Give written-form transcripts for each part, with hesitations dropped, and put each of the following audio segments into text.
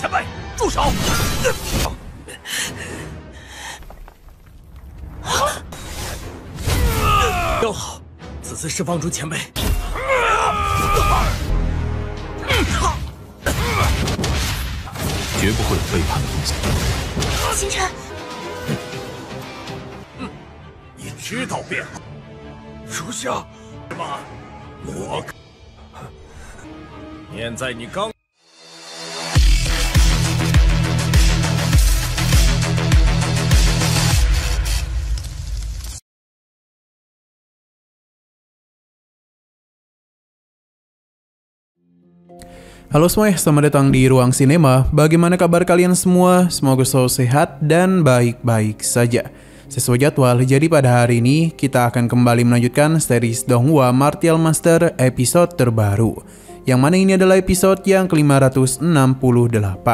前辈，住手！正好，此次释放出前辈。绝不会有背叛的东西。星辰，你知道便好。属下，是吧？我念在你刚。Halo semuanya, selamat datang di Ruang Sinema. Bagaimana kabar kalian semua? Semoga selalu sehat dan baik-baik saja. Sesuai jadwal, jadi pada hari ini kita akan kembali melanjutkan series Donghua Martial Master episode terbaru. Yang mana ini adalah episode yang ke-568.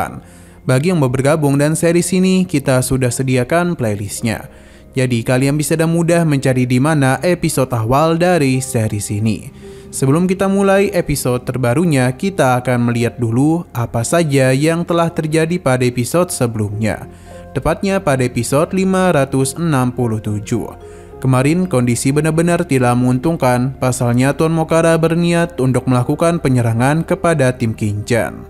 Bagi yang mau bergabung dan series ini, kita sudah sediakan playlistnya. Jadi kalian bisa dengan mudah mencari di mana episode awal dari series ini. Sebelum kita mulai episode terbarunya, kita akan melihat dulu apa saja yang telah terjadi pada episode sebelumnya. Tepatnya pada episode 567. Kemarin kondisi benar-benar tidak menguntungkan, pasalnya Tuan Mokara berniat untuk melakukan penyerangan kepada tim Kinchan.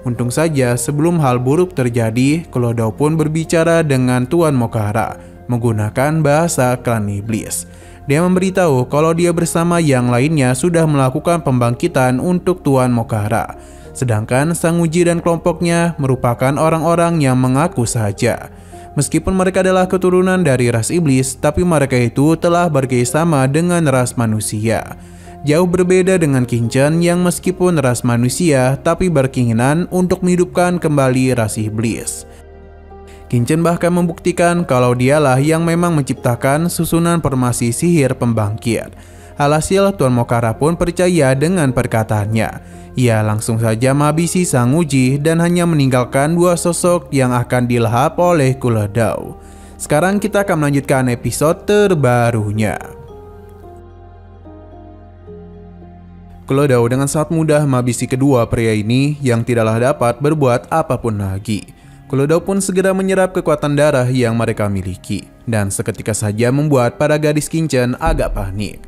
Untung saja sebelum hal buruk terjadi, Klodao pun berbicara dengan Tuan Mokara menggunakan bahasa klan iblis. Dia memberitahu kalau dia bersama yang lainnya sudah melakukan pembangkitan untuk Tuan Mokara. Sedangkan Sang Uji dan kelompoknya merupakan orang-orang yang mengaku saja. Meskipun mereka adalah keturunan dari ras iblis, tapi mereka itu telah bekerjasama dengan ras manusia. Jauh berbeda dengan Kinchan yang meskipun ras manusia, tapi berkeinginan untuk menghidupkan kembali ras iblis. Kinchan bahkan membuktikan kalau dialah yang memang menciptakan susunan formasi sihir pembangkit. Alhasil Tuan Mokara pun percaya dengan perkataannya. Ia langsung saja menghabisi Sang Uji dan hanya meninggalkan dua sosok yang akan dilahap oleh Klodao. Sekarang kita akan melanjutkan episode terbarunya. Klodao dengan sangat mudah menghabisi kedua pria ini yang tidaklah dapat berbuat apapun lagi. Klodao pun segera menyerap kekuatan darah yang mereka miliki, dan seketika saja membuat para gadis Kinchan agak panik.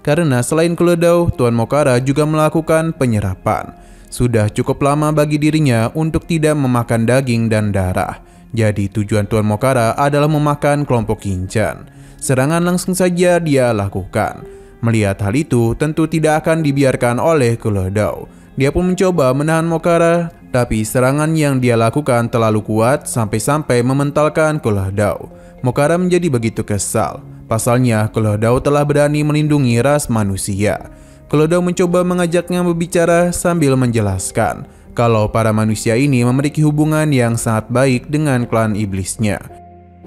Karena selain Klodao, Tuan Mokara juga melakukan penyerapan. Sudah cukup lama bagi dirinya untuk tidak memakan daging dan darah. Jadi tujuan Tuan Mokara adalah memakan kelompok Kinchan. Serangan langsung saja dia lakukan. Melihat hal itu tentu tidak akan dibiarkan oleh Klodao. Dia pun mencoba menahan Mokara, tapi serangan yang dia lakukan terlalu kuat sampai-sampai mementalkan Klodao. Mokara menjadi begitu kesal. Pasalnya, Klodao telah berani melindungi ras manusia. Klodao mencoba mengajaknya berbicara sambil menjelaskan kalau para manusia ini memiliki hubungan yang sangat baik dengan klan iblisnya.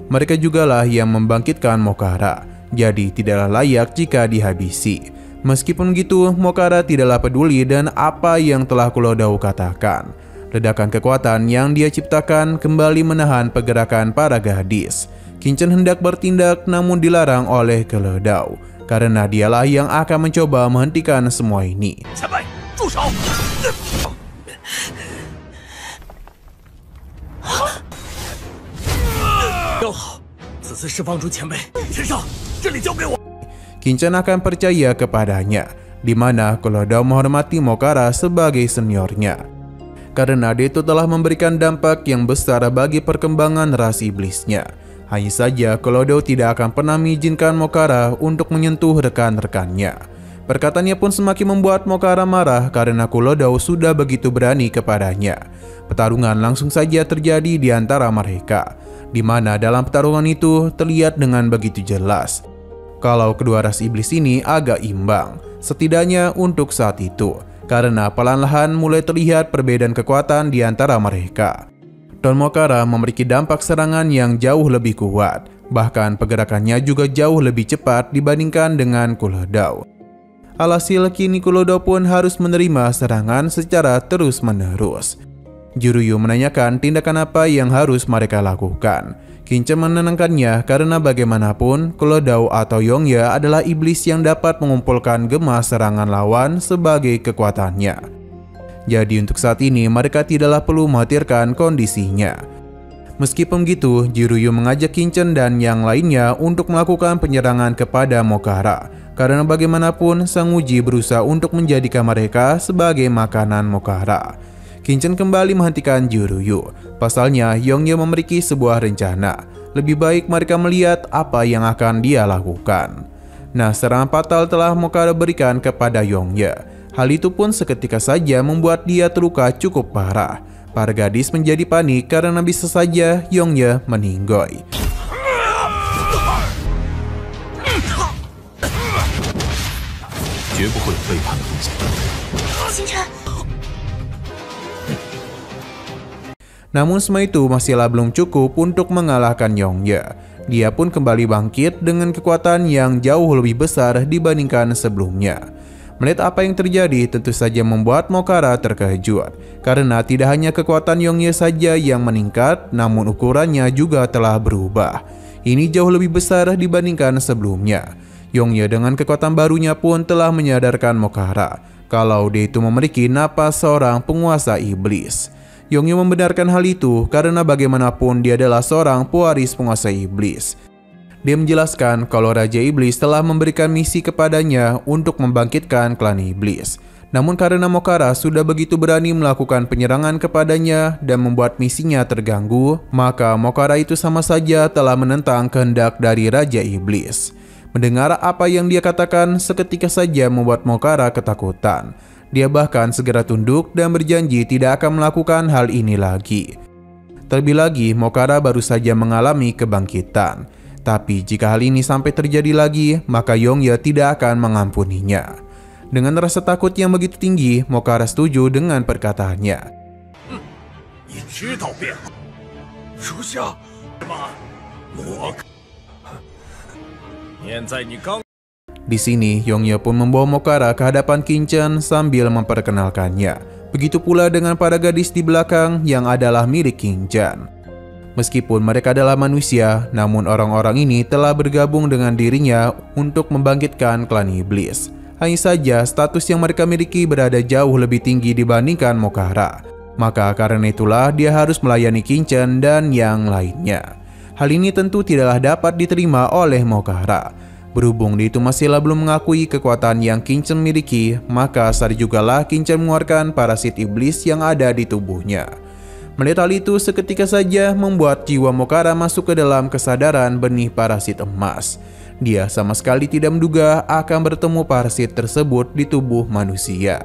Mereka jugalah yang membangkitkan Mokara, jadi tidaklah layak jika dihabisi. Meskipun gitu, Mokara tidaklah peduli dan apa yang telah Klodao katakan. Ledakan kekuatan yang dia ciptakan kembali menahan pergerakan para gadis. Kinchan hendak bertindak namun dilarang oleh Klodao, karena dialah yang akan mencoba menghentikan semua ini. Kinchan akan percaya kepadanya, di mana Klodao menghormati Mokara sebagai seniornya. Karena dia itu telah memberikan dampak yang besar bagi perkembangan ras iblisnya. Hanya saja Klodao tidak akan pernah mengizinkan Mokara untuk menyentuh rekan-rekannya. Perkataannya pun semakin membuat Mokara marah karena Klodao sudah begitu berani kepadanya. Pertarungan langsung saja terjadi di antara mereka, di mana dalam pertarungan itu terlihat dengan begitu jelas kalau kedua ras iblis ini agak imbang, setidaknya untuk saat itu. Karena perlahan-lahan mulai terlihat perbedaan kekuatan di antara mereka. Tuan Mokara memiliki dampak serangan yang jauh lebih kuat, bahkan pergerakannya juga jauh lebih cepat dibandingkan dengan Klodao. Alhasil kini Klodao pun harus menerima serangan secara terus-menerus. Juruyu menanyakan tindakan apa yang harus mereka lakukan. Kinchan menenangkannya karena bagaimanapun Klodao atau Yongye adalah iblis yang dapat mengumpulkan gemas serangan lawan sebagai kekuatannya. Jadi untuk saat ini mereka tidaklah perlu mengkhawatirkan kondisinya. Meskipun begitu, Jiryu mengajak Kinchen dan yang lainnya untuk melakukan penyerangan kepada Mokara. Karena bagaimanapun Sang Uji berusaha untuk menjadikan mereka sebagai makanan Mokara. Kinchen kembali menghentikan Jiryu. Pasalnya Yongye memiliki sebuah rencana. Lebih baik mereka melihat apa yang akan dia lakukan. Nah, serangan fatal telah Mokara berikan kepada Yongye. Hal itu pun seketika saja membuat dia terluka cukup parah. Para gadis menjadi panik karena bisa saja Yongye meninggoy. Namun semua itu masihlah belum cukup untuk mengalahkan Yongye. Dia pun kembali bangkit dengan kekuatan yang jauh lebih besar dibandingkan sebelumnya. Melihat apa yang terjadi tentu saja membuat Mokara terkejut. Karena tidak hanya kekuatan Yongye saja yang meningkat, namun ukurannya juga telah berubah. Ini jauh lebih besar dibandingkan sebelumnya. Yongye dengan kekuatan barunya pun telah menyadarkan Mokara kalau dia itu memiliki napas seorang penguasa iblis. Yongye membenarkan hal itu karena bagaimanapun dia adalah seorang pewaris penguasa iblis. Dia menjelaskan kalau Raja Iblis telah memberikan misi kepadanya untuk membangkitkan klan iblis. Namun karena Mokara sudah begitu berani melakukan penyerangan kepadanya dan membuat misinya terganggu, maka Mokara itu sama saja telah menentang kehendak dari Raja Iblis. Mendengar apa yang dia katakan seketika saja membuat Mokara ketakutan. Dia bahkan segera tunduk dan berjanji tidak akan melakukan hal ini lagi. Terlebih lagi, Mokara baru saja mengalami kebangkitan. Tapi jika hal ini sampai terjadi lagi, maka Yongye tidak akan mengampuninya. Dengan rasa takut yang begitu tinggi, Mokara setuju dengan perkataannya. Di sini, Yongye pun membawa Mokara ke hadapan Kinchen sambil memperkenalkannya. Begitu pula dengan para gadis di belakang yang adalah milik Kinchen. Meskipun mereka adalah manusia, namun orang-orang ini telah bergabung dengan dirinya untuk membangkitkan klan iblis. Hanya saja status yang mereka miliki berada jauh lebih tinggi dibandingkan Mokara. Maka karena itulah dia harus melayani Kinchen dan yang lainnya. Hal ini tentu tidaklah dapat diterima oleh Mokara. Berhubung dia itu masihlah belum mengakui kekuatan yang Kinchen miliki, maka saat jugalah Kinchen mengeluarkan parasit iblis yang ada di tubuhnya. Melihat hal itu seketika saja membuat jiwa Mokara masuk ke dalam kesadaran benih parasit emas. Dia sama sekali tidak menduga akan bertemu parasit tersebut di tubuh manusia.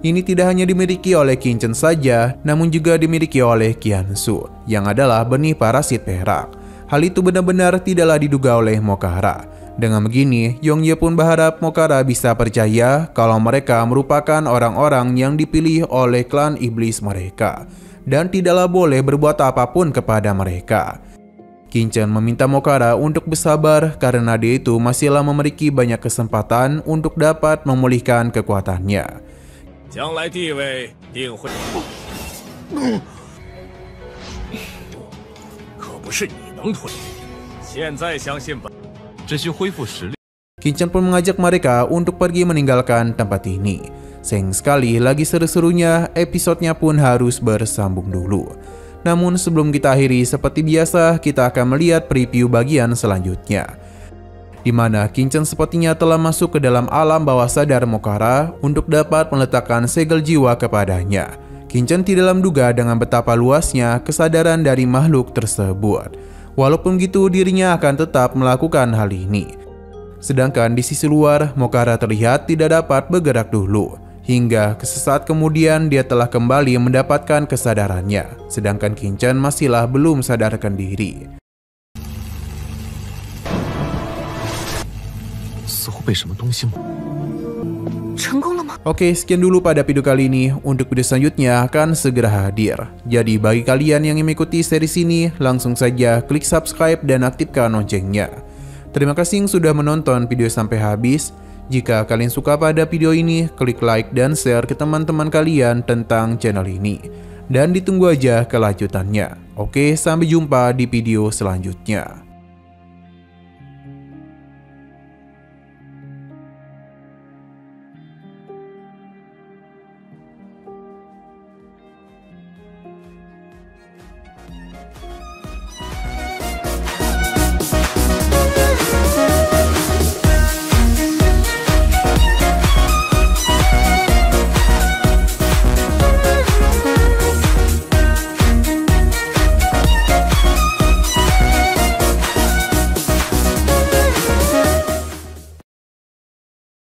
Ini tidak hanya dimiliki oleh Kinchen saja, namun juga dimiliki oleh Qiansu, yang adalah benih parasit perak. Hal itu benar-benar tidaklah diduga oleh Mokara. Dengan begini, Yongye pun berharap Mokara bisa percaya kalau mereka merupakan orang-orang yang dipilih oleh klan iblis mereka, dan tidaklah boleh berbuat apapun kepada mereka. Kinchen meminta Mokara untuk bersabar karena dia itu masihlah memiliki banyak kesempatan untuk dapat memulihkan kekuatannya. Kinchen pun mengajak mereka untuk pergi meninggalkan tempat ini. Sayang sekali lagi seru-serunya, episodenya pun harus bersambung dulu. Namun sebelum kita akhiri, seperti biasa kita akan melihat preview bagian selanjutnya, di mana Kinchen sepertinya telah masuk ke dalam alam bawah sadar Mokara untuk dapat meletakkan segel jiwa kepadanya. Kinchen tidak menduga dengan betapa luasnya kesadaran dari makhluk tersebut. Walaupun gitu, dirinya akan tetap melakukan hal ini. Sedangkan di sisi luar, Mokara terlihat tidak dapat bergerak dulu. Hingga sesaat kemudian dia telah kembali mendapatkan kesadarannya. Sedangkan Kinchen masihlah belum sadarkan diri. Oke, sekian dulu pada video kali ini. Untuk video selanjutnya akan segera hadir. Jadi bagi kalian yang mengikuti series ini, langsung saja klik subscribe dan aktifkan loncengnya. Terima kasih yang sudah menonton video sampai habis. Jika kalian suka pada video ini, klik like dan share ke teman-teman kalian tentang channel ini. Dan ditunggu aja kelanjutannya. Oke, sampai jumpa di video selanjutnya.